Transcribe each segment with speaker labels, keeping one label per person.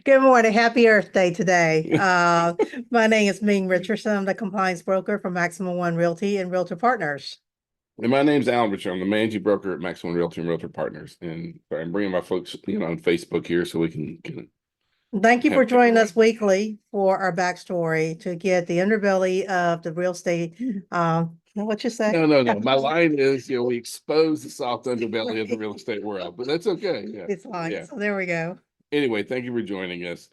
Speaker 1: Good morning. Happy Earth Day today. My name is Ming Richardson. I'm the compliance broker for Maximum One Realty and Realtor Partners.
Speaker 2: And my name's Alan Richard. I'm the managing broker at Maximum Realty and Realtor Partners. And I'm bringing my folks, on Facebook here so we can
Speaker 1: Thank you
Speaker 2: have.
Speaker 1: for joining us weekly for our backstory to get the underbelly of the real estate. What you say?
Speaker 2: No, no, no. My line is, we expose the soft underbelly of the real estate world, but that's okay. Yeah,
Speaker 1: It's fine.
Speaker 2: yeah.
Speaker 1: So there we go.
Speaker 2: Anyway, thank you for joining us.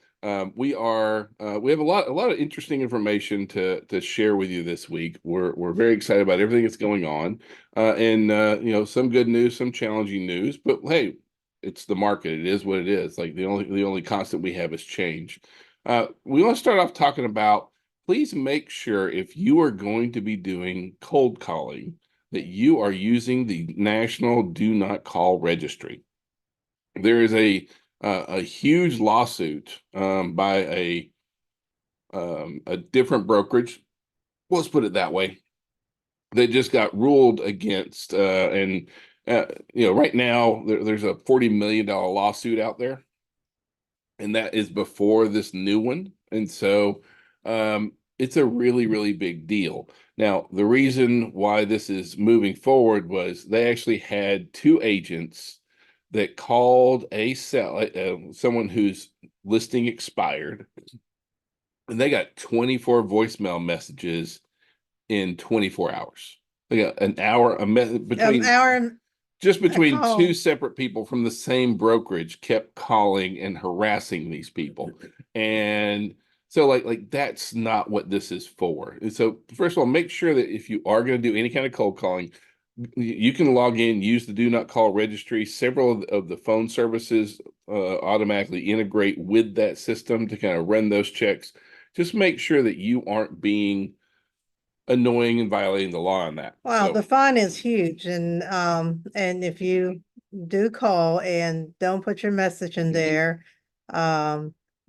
Speaker 2: We have a lot of interesting information to share with you this week. We're very excited about everything that's going on, and some good news, some challenging news. But hey, it's the market. It is what it is. Like the only constant we have is change. We want to start off talking about. Please make sure if you are going to be doing cold calling that you are using the National Do Not Call Registry. There is a huge lawsuit by a different brokerage. Let's put it that way. That just got ruled against, and right now there's a $40 million lawsuit out there, and that is before this new one, and so it's a really really big deal. Now, the reason why this is moving forward was they actually had two agents that called someone whose listing expired, and they got 24 voicemail messages in 24 hours. They got an hour between
Speaker 1: Our
Speaker 2: just
Speaker 1: a
Speaker 2: between two
Speaker 1: call.
Speaker 2: separate people from the same brokerage kept calling and harassing these people. And so like that's not what this is for. And so first of all, make sure that if you are going to do any kind of cold calling, you can log in, use the do not call registry. Several of the phone services automatically integrate with that system to kind of run those checks. Just make sure that you aren't being annoying and violating the law on that.
Speaker 1: Wow, the fine is huge, and if you do call and don't put your message in
Speaker 2: Mhm.
Speaker 1: there,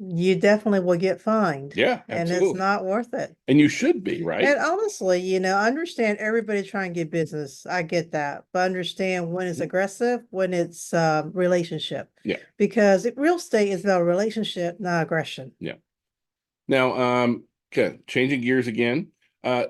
Speaker 1: you definitely will get fined,
Speaker 2: Yeah,
Speaker 1: and it's
Speaker 2: absolutely.
Speaker 1: not worth it.
Speaker 2: And you should be, right?
Speaker 1: And honestly, I understand everybody trying to get business. I get that, but understand when it's aggressive, when it's relationship,
Speaker 2: Yeah,
Speaker 1: because real estate is about relationship, not aggression.
Speaker 2: yeah. Now, okay, changing gears again.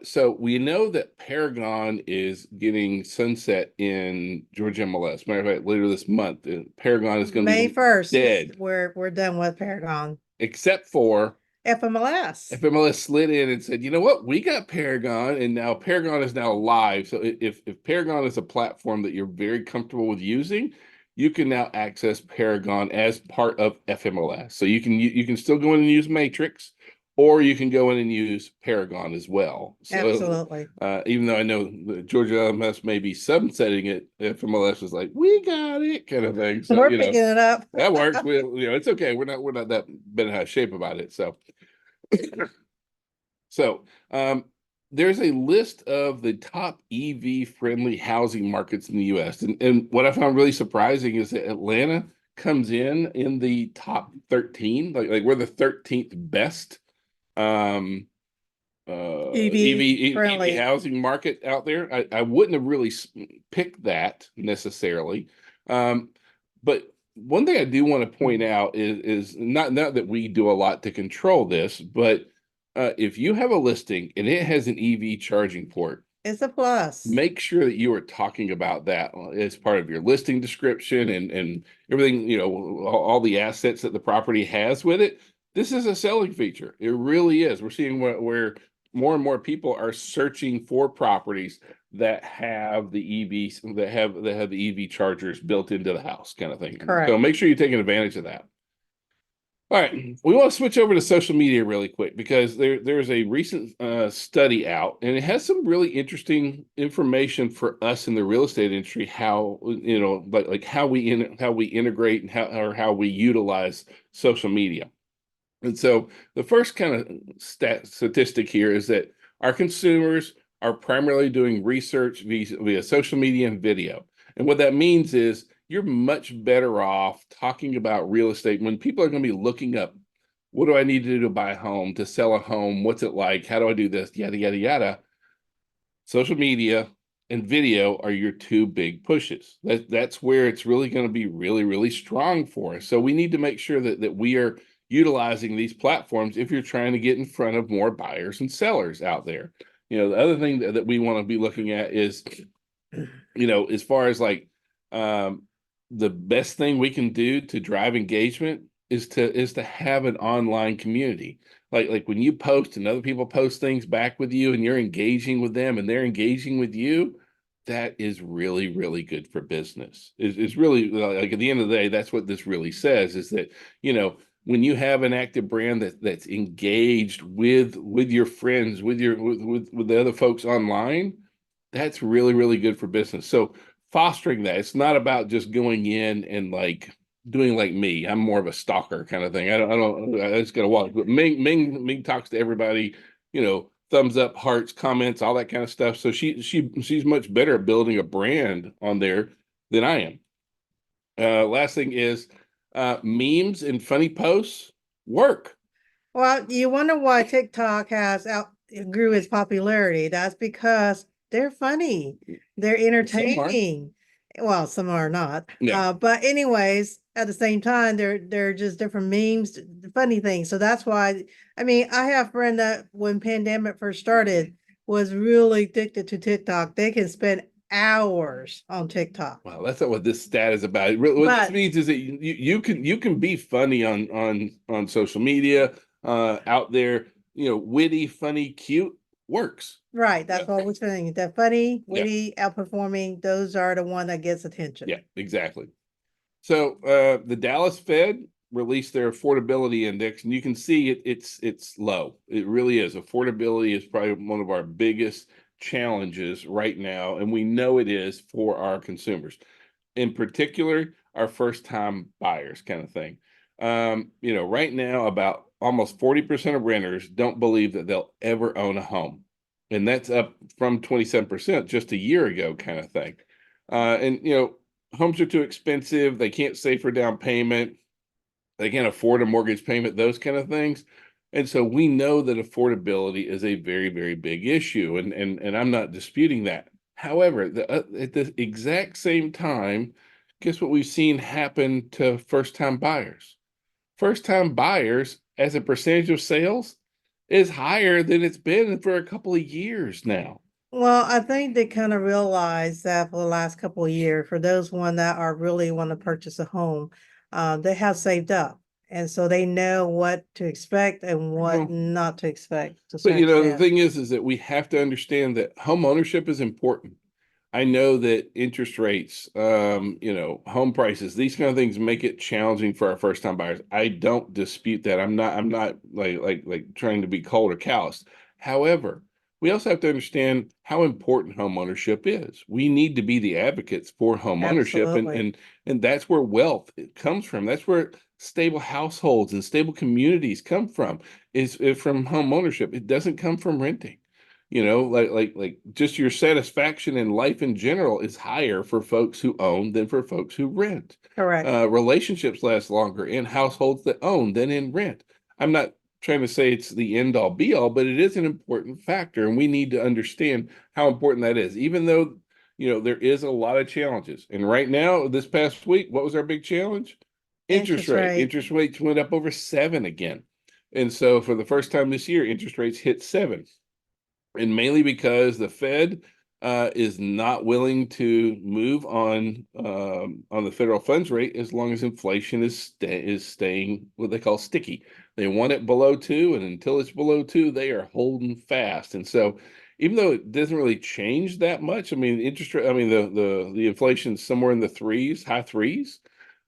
Speaker 2: So we know that Paragon is getting sunset in Georgia MLS. Matter of fact, later this month, Paragon is going to
Speaker 1: May
Speaker 2: be
Speaker 1: 1st,
Speaker 2: dead,
Speaker 1: we're done with Paragon.
Speaker 2: except for
Speaker 1: FMLS.
Speaker 2: FMLS slid in and said, you know what, we got Paragon, and now Paragon is now live. So if Paragon is a platform that you're very comfortable with using, you can now access Paragon as part of FMLS. So you can still go in and use Matrix, or you can go in and use Paragon as well. So
Speaker 1: Absolutely.
Speaker 2: even though I know the Georgia LMS may be sunsetting it, FMLS is like, we got it kind of thing. So
Speaker 1: We're picking it up.
Speaker 2: that works. It's okay. We're not that bent out of shape about it. So there's a list of the top EV friendly housing markets in the US. And what I found really surprising is that Atlanta comes in the top 13. Like we're the 13th best um EV
Speaker 1: Friendly.
Speaker 2: housing market out there. I wouldn't have really picked that necessarily. Um, but one thing I do want to point out is not that we do a lot to control this, but if you have a listing and it has an EV charging port,
Speaker 1: It's a plus.
Speaker 2: make sure that you are talking about that as part of your listing description and everything, all the assets that the property has with it. This is a selling feature. It really is. We're seeing where more and more people are searching for properties that have the EVs that have the EV chargers built into the house, kind of thing. So
Speaker 1: Correct.
Speaker 2: make sure you're taking advantage of that. All right, we want to switch over to social media really quick because there's a recent study out, and it has some really interesting information for us in the real estate industry. How like how we integrate and how we utilize social media. And so the first kind of statistic here is that our consumers are primarily doing research via social media and video. And what that means is you're much better off talking about real estate when people are going to be looking up, what do I need to do to buy a home, to sell a home? What's it like? How do I do this? Yada, yada, yada. Social media and video are your two big pushes. That's where it's really going to be really, really strong for us. So we need to make sure that we are utilizing these platforms if you're trying to get in front of more buyers and sellers out there. The other thing that we want to be looking at is, as far as like um, the best thing we can do to drive engagement is to have an online community. Like when you post and other people post things back with you and you're engaging with them and they're engaging with you, that is really, really good for business. It's really like at the end of the day, that's what this really says is that, when you have an active brand that's engaged with your friends, with the other folks online, that's really, really good for business. So fostering that, it's not about just going in and like doing like me. I'm more of a stalker kind of thing. I just gotta walk. But Ming talks to everybody, thumbs up, hearts, comments, all that kind of stuff. So she's much better at building a brand on there than I am. Last thing is memes and funny posts work.
Speaker 1: Well, you wonder why TikTok has out grew its popularity. That's because they're funny. They're
Speaker 2: Some are.
Speaker 1: entertaining. Well, some are not.
Speaker 2: Yeah.
Speaker 1: But anyways, at the same time, they're just different memes, funny things. So that's why, I mean, I have a friend that when pandemic first started was really addicted to TikTok. They can spend hours on TikTok.
Speaker 2: Well, that's not what this stat is about. What this
Speaker 1: But
Speaker 2: means is that you can be funny on social media, out there, witty, funny, cute works.
Speaker 1: right, that's
Speaker 2: Yeah.
Speaker 1: what we're saying. The funny,
Speaker 2: Yeah,
Speaker 1: witty, outperforming, those are the one that gets attention.
Speaker 2: yeah, exactly. So the Dallas Fed released their affordability index, and you can see it's low. It really is. Affordability is probably one of our biggest challenges right now, and we know it is for our consumers, in particular our first time buyers kind of thing. Right now about almost 40% of renters don't believe that they'll ever own a home. And that's up from 27% just a year ago kind of thing. And homes are too expensive, they can't save for down payment, they can't afford a mortgage payment, those kind of things. And so we know that affordability is a very, very big issue, and I'm not disputing that. However, at the exact same time, guess what we've seen happen to first-time buyers? First-time buyers, as a percentage of sales, is higher than it's been for a couple of years now.
Speaker 1: Well, I think they kind of realized that for the last couple of years, for those one that are really want to purchase a home, they have saved up. And so they know what to expect and what
Speaker 2: Well,
Speaker 1: not to expect to a
Speaker 2: but
Speaker 1: certain
Speaker 2: the
Speaker 1: extent.
Speaker 2: thing is that we have to understand that home ownership is important. I know that interest rates, home prices, these kind of things make it challenging for our first time buyers. I don't dispute that. I'm not like trying to be cold or callous. However, we also have to understand how important home ownership is. We need to be the advocates for home ownership, and
Speaker 1: Absolutely.
Speaker 2: and that's where wealth comes from. That's where stable households and stable communities come from, is from home ownership. It doesn't come from renting. Like just your satisfaction in life in general is higher for folks who own than for folks who rent.
Speaker 1: Correct.
Speaker 2: Relationships last longer in households that own than in rent. I'm not trying to say it's the end all be all, but it is an important factor, and we need to understand how important that is. Even though, there is a lot of challenges. And right now, this past week, what was our big challenge? Interest
Speaker 1: Interest
Speaker 2: rate.
Speaker 1: rate.
Speaker 2: Interest rates went up over 7 again. And so for the first time this year, interest rates hit 7, and mainly because the Fed is not willing to move on the federal funds rate as long as inflation is staying what they call sticky. They want it below 2, and until it's below 2, they are holding fast. And so, even though it doesn't really change that much, I mean, interest rate, I mean, the inflation's somewhere in the threes, high threes.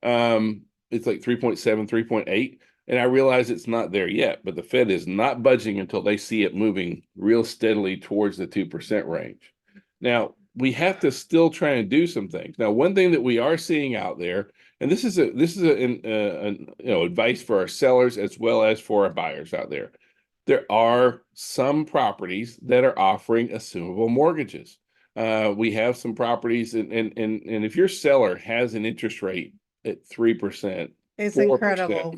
Speaker 2: It's like 3.7, 3.8. And I realize it's not there yet, but the Fed is not budging until they see it moving real steadily towards the 2% range. Now, we have to still try and do some things. Now, one thing that we are seeing out there, and this is advice for our sellers as well as for our buyers out there. There are some properties that are offering assumable mortgages. We have some properties, and if your seller has an interest rate at 3%,
Speaker 1: It's
Speaker 2: 4%,
Speaker 1: incredible.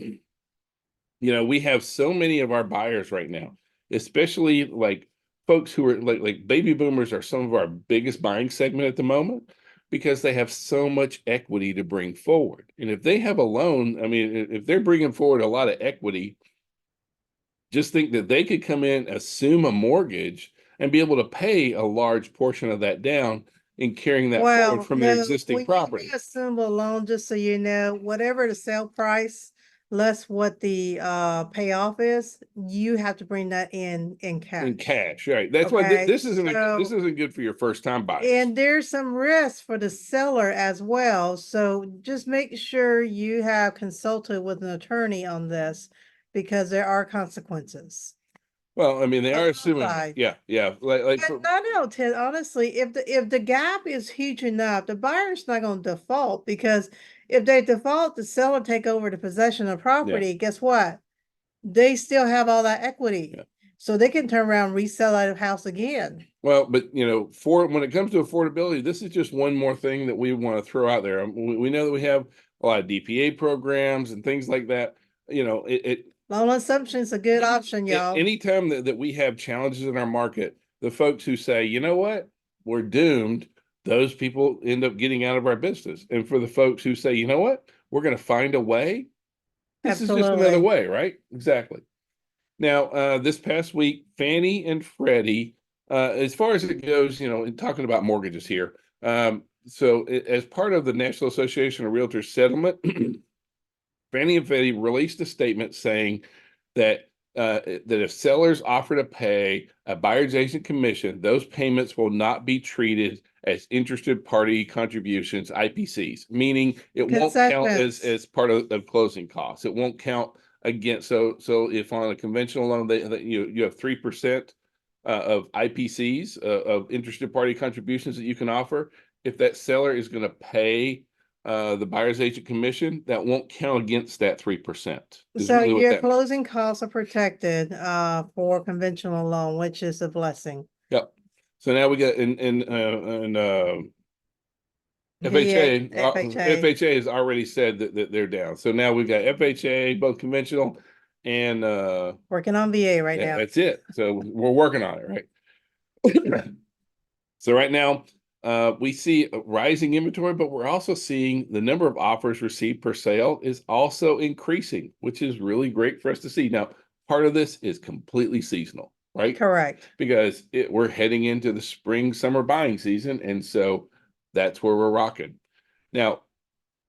Speaker 2: we have so many of our buyers right now, especially like folks who are like baby boomers are some of our biggest buying segment at the moment because they have so much equity to bring forward. And if they have a loan, I mean, if they're bringing forward a lot of equity, just think that they could come in, assume a mortgage, and be able to pay a large portion of that down in carrying that forward
Speaker 1: Well,
Speaker 2: from their
Speaker 1: no,
Speaker 2: existing
Speaker 1: when
Speaker 2: property.
Speaker 1: you assume a loan, just so you know, whatever the sale price, less what the payoff is, you have to bring that in
Speaker 2: In
Speaker 1: cash.
Speaker 2: cash, right? That's why
Speaker 1: Okay,
Speaker 2: this
Speaker 1: so
Speaker 2: isn't good for your first time buyers.
Speaker 1: and there's some risk for the seller as well. So just make sure you have consulted with an attorney on this because there are consequences.
Speaker 2: Well, I mean, they
Speaker 1: On
Speaker 2: are
Speaker 1: both
Speaker 2: assuming,
Speaker 1: sides.
Speaker 2: yeah, like
Speaker 1: And I know, Ted, honestly, if the gap is huge enough, the buyer's not gonna default because if they default, the seller take over the possession of property, guess what? They still have all that equity.
Speaker 2: Yeah.
Speaker 1: So they can turn around, and resell that house again.
Speaker 2: Well, but for when it comes to affordability, this is just one more thing that we want to throw out there. We know that we have a lot of DPA programs and things like that.
Speaker 1: Loan assumption is a good option, y'all.
Speaker 2: Anytime that we have challenges in our market, the folks who say, you know what, we're doomed, those people end up getting out of our business. And for the folks who say, you know what, we're going to find a way, this is just another
Speaker 1: Absolutely.
Speaker 2: way, right? Exactly. Now, this past week, Fannie and Freddie, as far as it goes, in talking about mortgages here. As part of the National Association of Realtors settlement, Fannie and Freddie released a statement saying that that if sellers offer to pay a buyer's agent commission, those payments will not be treated as interested party contributions, IPCs, meaning it won't count
Speaker 1: Concessions.
Speaker 2: as part of closing costs. It won't count against. So if on a conventional loan, you have 3% of IPCs of interested party contributions that you can offer. If that seller is going to pay the buyer's agent commission, that won't count against that 3%. Is
Speaker 1: So
Speaker 2: really what
Speaker 1: your
Speaker 2: that.
Speaker 1: closing costs are protected for conventional loan, which is a blessing.
Speaker 2: Yep. So now we got in FHA.
Speaker 1: FHA.
Speaker 2: FHA has already said that they're down. So now we've got FHA, both conventional and
Speaker 1: Working on VA right
Speaker 2: yeah,
Speaker 1: now.
Speaker 2: that's it. So we're working on it, right? So right now, we see a rising inventory, but we're also seeing the number of offers received per sale is also increasing, which is really great for us to see. Now, part of this is completely seasonal, right?
Speaker 1: Correct.
Speaker 2: Because we're heading into the spring, summer buying season, and so that's where we're rocking. Now,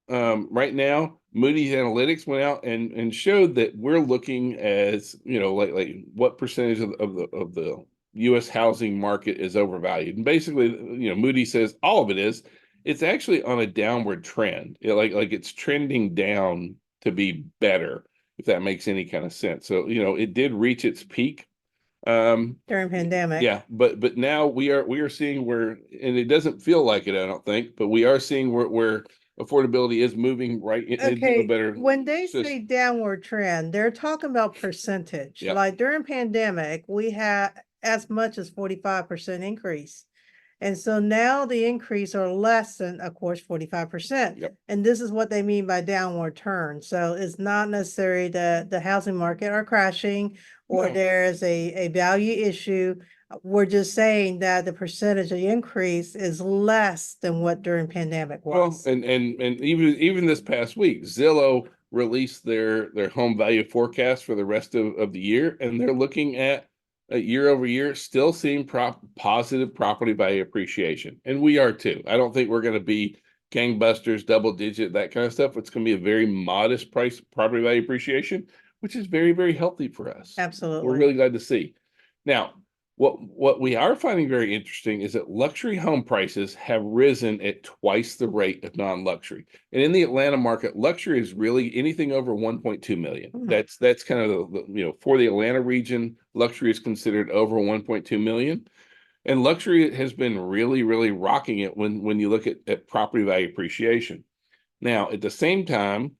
Speaker 2: right now, Moody's Analytics went out and showed that we're looking as like what percentage of the U.S. housing market is overvalued, and basically, Moody says all of it is. It's actually on a downward trend. Like it's trending down to be better, if that makes any kind of sense. So it did reach its peak
Speaker 1: During pandemic.
Speaker 2: yeah, but now we are seeing where, and it doesn't feel like it, I don't think, but we are seeing where affordability is moving right into a
Speaker 1: Okay,
Speaker 2: better.
Speaker 1: when they
Speaker 2: Just
Speaker 1: say downward trend, they're talking about percentage.
Speaker 2: yeah,
Speaker 1: Like during pandemic, we had as much as 45% increase. And so now the increase are less than, of course, 45%.
Speaker 2: yep.
Speaker 1: And this is what they mean by downward turn. So it's not necessarily that the housing market are crashing or
Speaker 2: No.
Speaker 1: there is a value issue. We're just saying that the percentage of increase is less than what during pandemic
Speaker 2: Well,
Speaker 1: was.
Speaker 2: and even this past week, Zillow released their home value forecast for the rest of the year, and they're looking at year over year, still seeing positive property value appreciation, and we are too. I don't think we're going to be gangbusters, double digit, that kind of stuff. It's going to be a very modest price property value appreciation, which is very, very healthy for us. We're
Speaker 1: Absolutely.
Speaker 2: really glad to see. Now, what we are finding very interesting is that luxury home prices have risen at twice the rate of non-luxury. And in the Atlanta market, luxury is really anything over 1.2 million.
Speaker 1: Mhm.
Speaker 2: That's kind of for the Atlanta region, luxury is considered over 1.2 million. And luxury has been really, really rocking it when you look at property value appreciation. Now, at the same time,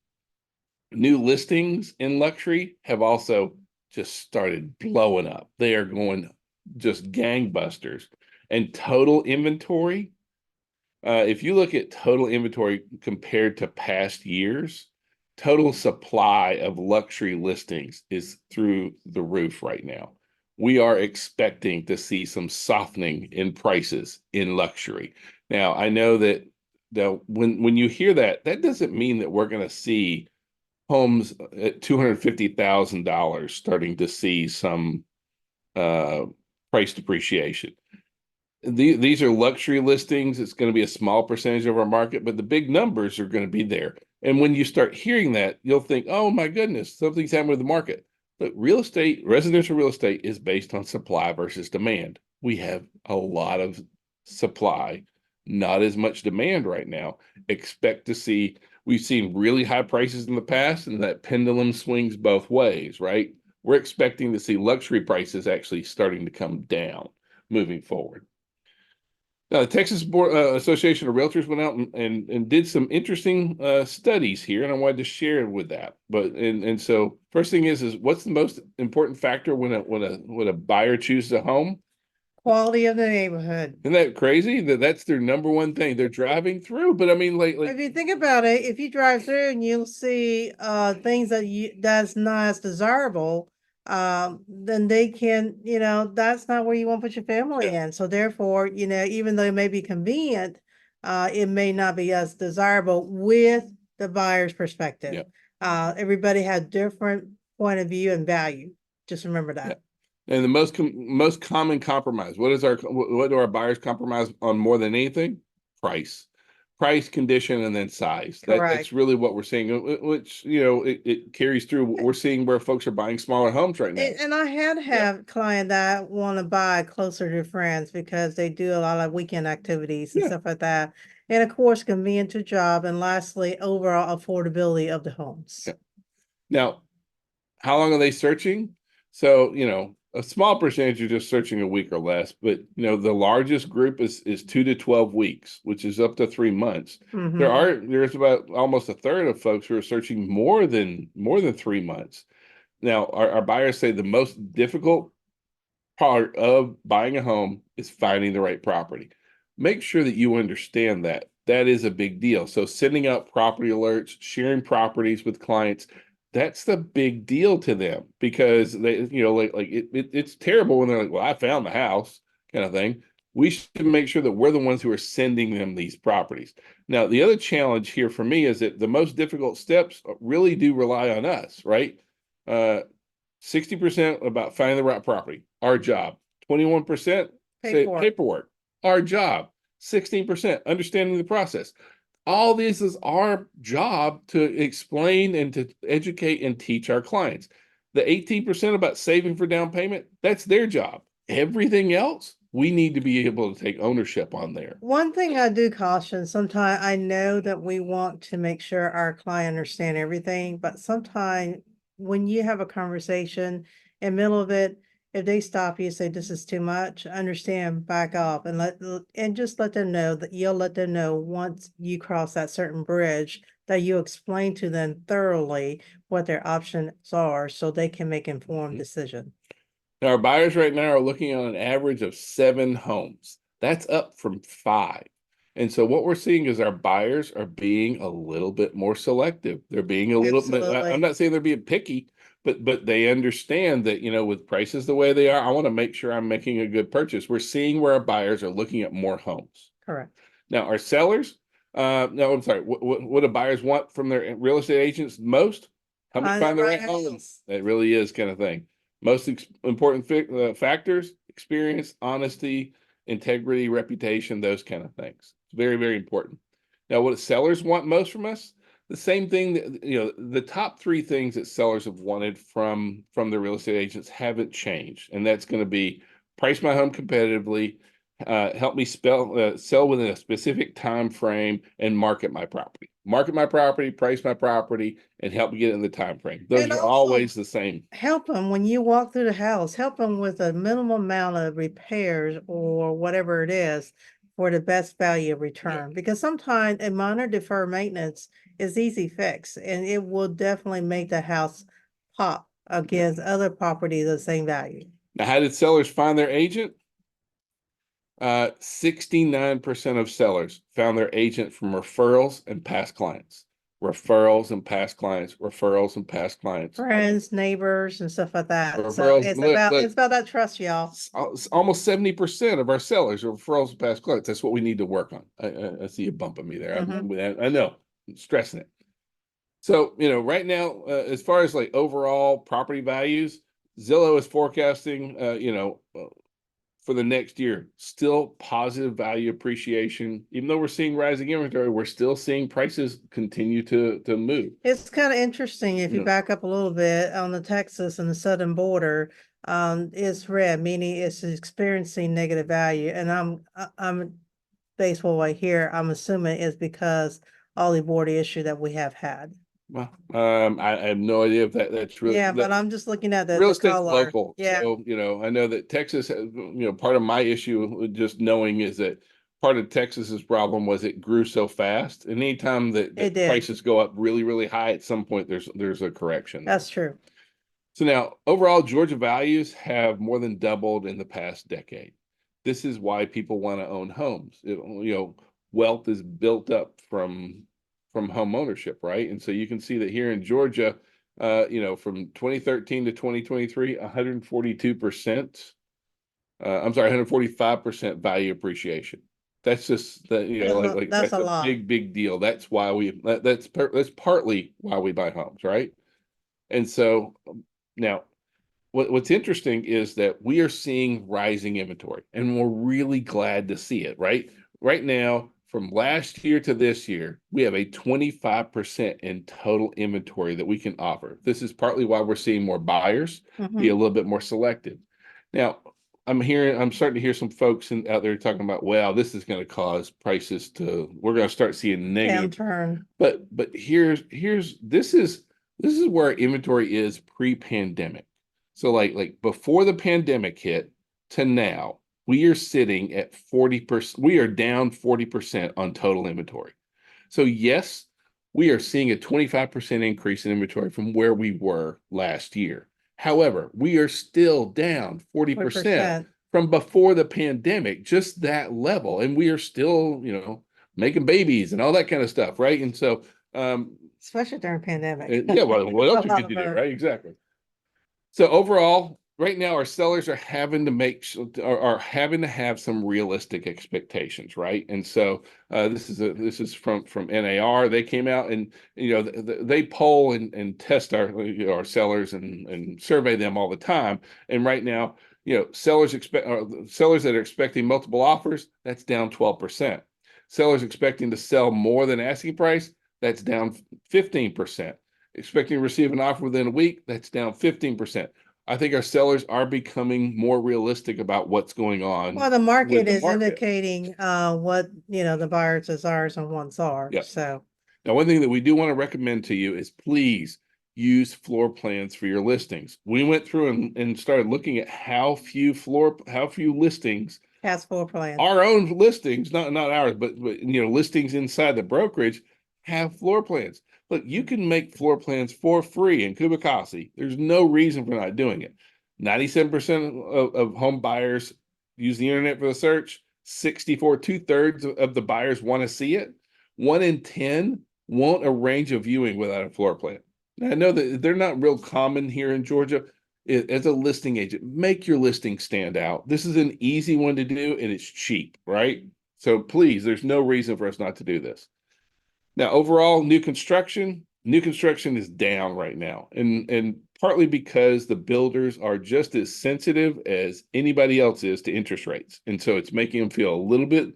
Speaker 2: new listings in luxury have also just started blowing up. They are going just gangbusters. And total inventory, if you look at total inventory compared to past years, total supply of luxury listings is through the roof right now. We are expecting to see some softening in prices in luxury. Now, I know that Now, when you hear that, that doesn't mean that we're going to see homes at $250,000 starting to see some price depreciation. These are luxury listings. It's going to be a small percentage of our market, but the big numbers are going to be there. And when you start hearing that, you'll think, oh my goodness, something's happening with the market. But real estate, residential real estate is based on supply versus demand. We have a lot of supply, not as much demand right now. Expect to see, we've seen really high prices in the past, and that pendulum swings both ways, right? We're expecting to see luxury prices actually starting to come down moving forward. Now, the Texas Association of Realtors went out and did some interesting studies here, and I wanted to share with that. But so first thing is what's the most important factor when a buyer chooses a home?
Speaker 1: Quality of the neighborhood.
Speaker 2: Isn't that crazy? That's their number one thing they're driving through. But I mean, like
Speaker 1: If you think about it, if you drive through and you'll see things that's not as desirable, then they can, that's not where you want to put your family in. So therefore, even though it may be convenient, it may not be as desirable with the buyer's perspective.
Speaker 2: Yeah.
Speaker 1: Everybody has different point of view and value. Just remember that.
Speaker 2: Yeah. And the most common compromise, what do our buyers compromise on more than anything? Price, condition, and then size. That's really what we're seeing, which it carries through. We're seeing where folks are buying smaller homes right now.
Speaker 1: And I have clients that want to buy closer to friends because they do a lot of weekend activities and stuff like that. And of course, convenient to job, and lastly, overall affordability of the homes.
Speaker 2: Yeah. Now, how long are they searching? So, a small percentage are just searching a week or less, but the largest group is 2 to 12 weeks, which is up to 3 months. There's about almost a third of folks who are searching more than 3 months. Now, our buyers say the most difficult part of buying a home is finding the right property. Make sure that you understand that. That is a big deal. So sending out property alerts, sharing properties with clients, that's the big deal to them, because they, it's terrible when they're like, well, I found the house kind of thing. We should make sure that we're the ones who are sending them these properties. Now, the other challenge here for me is that the most difficult steps really do rely on us, right? 60% about finding the right property, our job. 21% paperwork, our job. 16% understanding the process. All this is our job to explain and to educate and teach our clients. The 18% about saving for down payment, that's their job. Everything else, we need to be able to take ownership on there.
Speaker 1: One thing I do caution, sometimes I know that we want to make sure our client understand everything, but sometimes when you have a conversation in the middle of it, if they stop you and say this is too much, understand, back off, and just let them know that you'll let them know once you cross that certain bridge that you explain to them thoroughly what their options are so they can make informed decision.
Speaker 2: Now, our buyers right now are looking at an average of 7 homes. That's up from 5. And so what we're seeing is our buyers are being a little bit more selective. They're being a little bit, I'm not saying they're being picky, but they understand that, with prices the way they are, I want to make sure I'm making a good purchase. We're seeing where our buyers are looking at more homes.
Speaker 1: Correct.
Speaker 2: Now, our sellers, no, I'm sorry. What do buyers want from their real estate agents most? Help me find the right homes. That really is kind of thing. Most important factors: experience, honesty, integrity, reputation, those kind of things. It's very, very important. Now, what do sellers want most from us? The same thing that, the top 3 things that sellers have wanted from the real estate agents haven't changed. And that's going to be price my home competitively, help me sell within a specific time frame, and market my property. Market my property, price my property, and help me get in the time frame. Those are always the same.
Speaker 1: Help them when you walk through the house. Help them with a minimum amount of repairs or whatever it is for the best value of return. Because sometimes a minor deferred maintenance is easy fix, and it will definitely make the house pop against other properties of the same value.
Speaker 2: Now, how did sellers find their agent? 69% of sellers found their agent from referrals and past clients. referrals and past clients, referrals and past clients,
Speaker 1: Friends, neighbors, and stuff like that. So
Speaker 2: referrals.
Speaker 1: it's about that trust, y'all.
Speaker 2: Almost 70% of our sellers are referrals and past clients. That's what we need to work on. I see you bumping me there. I know, I'm stressing it. So, right now, as far as like overall property values, Zillow is forecasting, for the next year, still positive value appreciation. Even though we're seeing rising inventory, we're still seeing prices continue to move.
Speaker 1: It's kind of interesting if you back up a little bit on the Texas and the southern border. It's red, meaning it's experiencing negative value, and I'm baseball right here. I'm assuming is because all the border issue that we have had.
Speaker 2: Well, I have no idea if that's really
Speaker 1: but I'm just looking at
Speaker 2: real
Speaker 1: the
Speaker 2: estate's
Speaker 1: color.
Speaker 2: local.
Speaker 1: Yeah.
Speaker 2: So, I know that Texas, part of my issue with just knowing is that part of Texas's problem was it grew so fast. And anytime that prices go up really, really high, at some point there's a correction.
Speaker 1: That's true.
Speaker 2: So now overall, Georgia values have more than doubled in the past decade. This is why people want to own homes. Wealth is built up from home ownership, right? And so you can see that here in Georgia, from 2013 to 2023, 142%. I'm sorry, 145% value appreciation. That's just that, that's a lot. Big deal. That's why that's partly why we buy homes, right? And so now what's interesting is that we are seeing rising inventory, and we're really glad to see it, right? Right now, from last year to this year, we have a 25% in total inventory that we can offer. This is partly why we're seeing more buyers be a little bit more selective. Now, I'm starting to hear some folks out there talking about, well, this is going to cause prices we're going to start seeing negative
Speaker 1: downturn.
Speaker 2: But this is where inventory is pre-pandemic. So like before the pandemic hit to now, we are sitting at 40%. We are down 40% on total inventory. So yes, we are seeing a 25% increase in inventory from where we were last year. However, we are still down 40% from before the pandemic, just that level. And we are still, making babies and all that kind of stuff, right? And so
Speaker 1: especially during pandemic.
Speaker 2: Yeah, well, what else could you do, right? Exactly. So overall, right now, our sellers are having to have some realistic expectations, right? And so this is from NAR. They came out and they poll and test our sellers and survey them all the time. And right now, sellers that are expecting multiple offers, that's down 12%. Sellers expecting to sell more than asking price, that's down 15%. Expecting to receive an offer within a week, that's down 15%. I think our sellers are becoming more realistic about what's going on.
Speaker 1: Well, the market is indicating what the buyer's desires and wants are. Yep. So
Speaker 2: now, one thing that we do want to recommend to you is please use floor plans for your listings. We went through and started looking at how few listings
Speaker 1: has floor plans.
Speaker 2: Our own listings, not ours, but listings inside the brokerage have floor plans. Look, you can make floor plans for free in Kubikasi. There's no reason for not doing it. 97% of home buyers use the internet for the search. 64, 2/3 of the buyers want to see it. 1 in 10 won't arrange a viewing without a floor plan. Now, I know that they're not real common here in Georgia. As a listing agent, make your listing stand out. This is an easy one to do, and it's cheap, right? So please, there's no reason for us not to do this. Now, overall, new construction is down right now, and partly because the builders are just as sensitive as anybody else is to interest rates, and so it's making them feel a little bit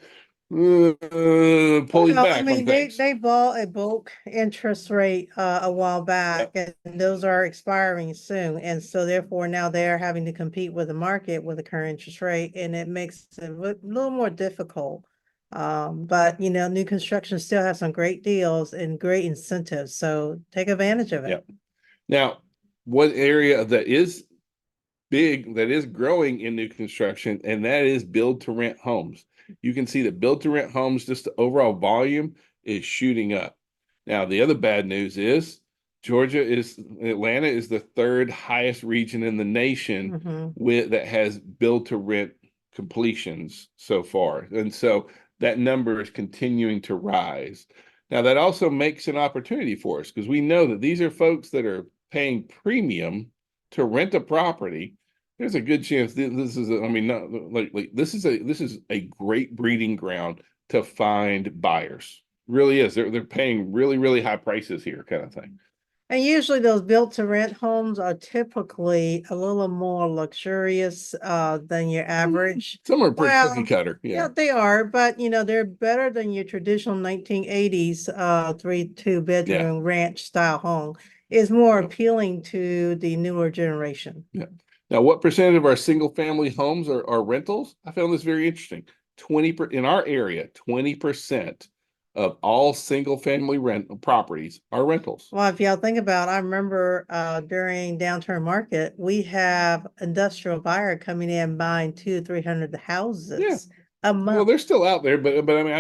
Speaker 2: pulling back. I mean,
Speaker 1: they bought a bulk interest rate a while back, and those are expiring soon, and so therefore now they're having to compete with the market with the current interest rate, and it makes it a little more difficult. But new construction still has some great deals and great incentives, so take advantage of it.
Speaker 2: Yep. Now, one area that is big, that is growing in new construction, and that is build to rent homes. You can see that build to rent homes, just the overall volume is shooting up. Now, the other bad news is Atlanta is the 3rd highest region in the nation that has build to rent completions so far. And so that number is continuing to rise. Now, that also makes an opportunity for us because we know that these are folks that are paying premium to rent a property. There's a good chance this is, I mean, not like this is a great breeding ground to find buyers. Really is. They're paying really high prices here, kind of thing.
Speaker 1: And usually those built to rent homes are typically a little more luxurious than your average.
Speaker 2: Some are pretty cookie
Speaker 1: Well,
Speaker 2: cutter.
Speaker 1: yeah,
Speaker 2: Yeah.
Speaker 1: they are, but they're better than your traditional 1980s 3 2
Speaker 2: Yeah.
Speaker 1: bedroom ranch style home. Is more
Speaker 2: Yep.
Speaker 1: appealing to the newer generation.
Speaker 2: Yeah. Now, what percentage of our single family homes are rentals? I found this very interesting. 20 in our area, 20% of all single family rent properties are rentals.
Speaker 1: Well, if y'all think about, I remember during downturn market, we have industrial buyer coming in buying 200-300
Speaker 2: Yeah.
Speaker 1: houses a
Speaker 2: Well,
Speaker 1: month.
Speaker 2: they're still out there, but I mean,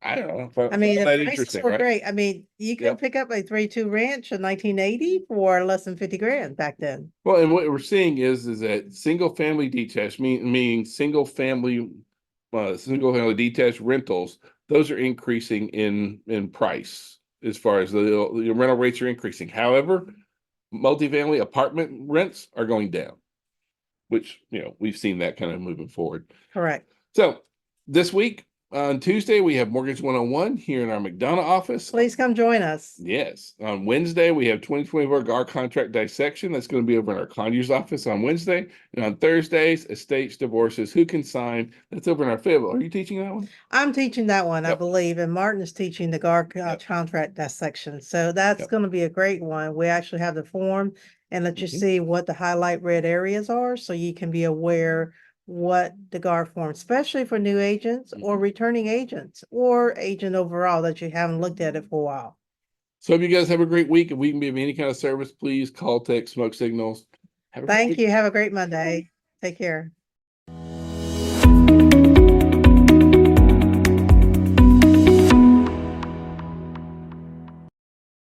Speaker 2: I don't know.
Speaker 1: I mean,
Speaker 2: Found
Speaker 1: the
Speaker 2: that
Speaker 1: prices
Speaker 2: interesting,
Speaker 1: were
Speaker 2: right?
Speaker 1: great. I mean, you could
Speaker 2: Yep.
Speaker 1: pick up a 3 2 ranch in 1980 for less than 50 grand back then.
Speaker 2: Well, and what we're seeing is that single family detached, meaning single family detached rentals, those are increasing in price as far as the rental rates are increasing. However, multifamily apartment rents are going down, which we've seen that kind of moving forward.
Speaker 1: Correct.
Speaker 2: So this week on Tuesday, we have Mortgage 101 here in our McDonough office.
Speaker 1: Please come join us.
Speaker 2: Yes. On Wednesday, we have 2024 GAR contract dissection. That's going to be over in our Conyers office on Wednesday. And on Thursdays, estates, divorces, who can sign? That's over in our Fayetteville. Are you teaching that one?
Speaker 1: I'm teaching that one, I
Speaker 2: Yep.
Speaker 1: believe, and Martin is teaching the GAR
Speaker 2: Yep.
Speaker 1: contract dissection. So that's
Speaker 2: Yep.
Speaker 1: going to be a great one. We actually have the form and let you
Speaker 2: Mhm.
Speaker 1: see what the highlight red areas are so you can be aware what the GAR form, especially for new agents or returning agents or agent overall that you haven't looked at it for a while.
Speaker 2: So if you guys have a great week. If we can be of any kind of service, please call, text, smoke signals. Have a great
Speaker 1: Thank
Speaker 2: week.
Speaker 1: you. Have a great Monday. Take care.